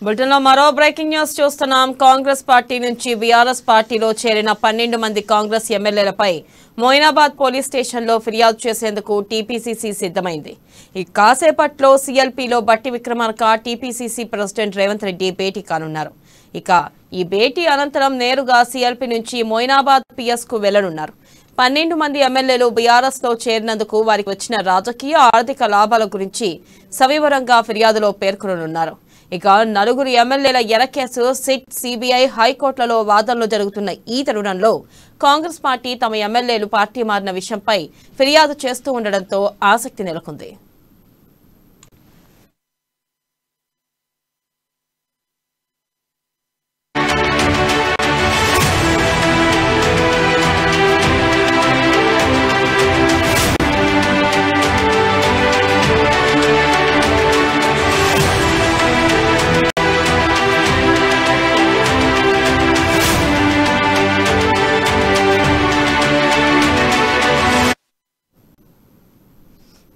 బులెటిన్లో మరో breaking news చూస్తున్నాం. కాంగ్రెస్ పార్టీ నుంచి బీఆర్ఎస్ పార్టీలో చేరిన 12 మంది కాంగ్రెస్ ఎమ్మెల్యేలపై మొయినాబాద్ పోలీస్ స్టేషన్లో ఫిర్యాదు చేసేందుకు టీపీసీసీ సిద్ధమైంది. ఈ కాసేపట్లో సీఎల్పీలో బట్టి విక్రమార్క టీపీసీసీ ప్రెసిడెంట్ రేవంత్ రెడ్డి భేటీ కానున్నారు. ఇక ఈ భేటీ అనంతరం నేరుగా సీఎల్పీ నుంచి మొయినాబాద్ పిఎస్కు వెళ్లనున్నారు. 12 మంది ఎమ్మెల్యేలు బీఆర్ఎస్ లో చేరినందుకు వారికి వచ్చిన రాజకీయ ఆర్థిక లాభాల గురించి సవివరంగా ఫిర్యాదులో పేర్కొననున్నారు. ఇక నలుగురు ఎమ్మెల్యేల ఎర కేసు సిట్, సిబిఐ, హైకోర్టులలో వాదనలు జరుగుతున్న ఈ తరుణంలో కాంగ్రెస్ పార్టీ తమ ఎమ్మెల్యేలు పార్టీ మారిన విషయంపై ఫిర్యాదు చేస్తూ ఉండడంతో ఆసక్తి నెలకొంది.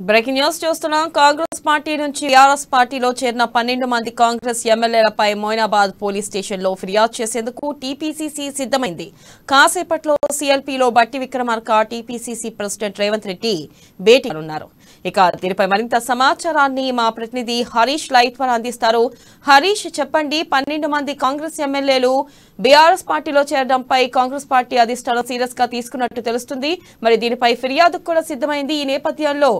బ్రేకింగ్ న్యూస్ చూస్తున్నాం. కాంగ్రెస్ పార్టీ నుంచి బీఆర్ఎస్ పార్టీలో చేరిన 12 మంది కాంగ్రెస్ ఎమ్మెల్యేలపై మొయినాబాద్ పోలీస్ స్టేషన్లో ఫిర్యాదు చేసేందుకు టీపీసీసీ సిద్ధమైంది. కాసేపట్లో సీఎల్పీలో బట్టి విక్రమార్క టీపీసీసీ ప్రెసిడెంట్ రేవంత్ రెడ్డి భేటీ కానున్నారు. ఇక దీనిపై మరింత సమాచారాన్ని మా ప్రతినిధి హరీష్ లైవ్ ద్వారా అందిస్తారు. హరీష్, చెప్పండి, 12 మంది కాంగ్రెస్ ఎమ్మెల్యేలు బీఆర్ఎస్ పార్టీలో చేరడంపై కాంగ్రెస్ పార్టీ అధిష్టానం సీరియస్ గా తీసుకున్నట్టు తెలుస్తుంది. మరి దీనిపై ఫిర్యాదుకు కూడా సిద్ధమైంది. ఈ నేపథ్యంలో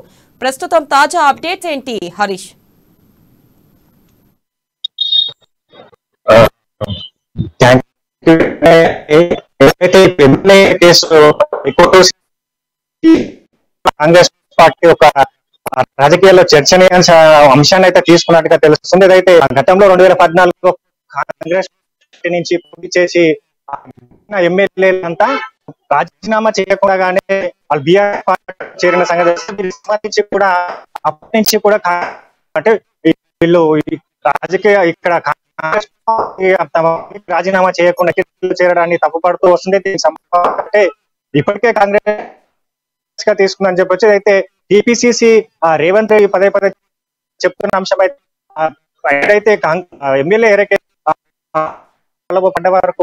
ప్రస్తుతం తాజా అప్డేట్స్ ఏంటి హరీష్? కాంగ్రెస్ పార్టీ ఒక రాజకీయాల్లో చర్చనీయాంశ అంశాన్ని అయితే తీసుకున్నట్టుగా తెలుస్తుంది. ఇదైతే గతంలో 2014లో కాంగ్రెస్ పార్టీ నుంచి పోటీ చేసి ఎమ్మెల్యేలంతా రాజీనామా చేయకుండానే వాళ్ళు బీఆర్ఎస్ పార్టీ చేరిన సంగతి కూడా అప్పటి నుంచి కూడా అంటే వీళ్ళు రాజకీయ ఇక్కడ రాజీనామా చేయకుండా చేరడాన్ని తప్పుపడుతూ వస్తుంది. అంటే ఇప్పటికే కాంగ్రెస్ గా తీసుకుందని చెప్పొచ్చు. అయితే టీపీసీసీ రేవంత్ రెడ్డి పదే పదే చెప్తున్న అంశం అయితే ఎమ్మెల్యే పడ్డ వరకు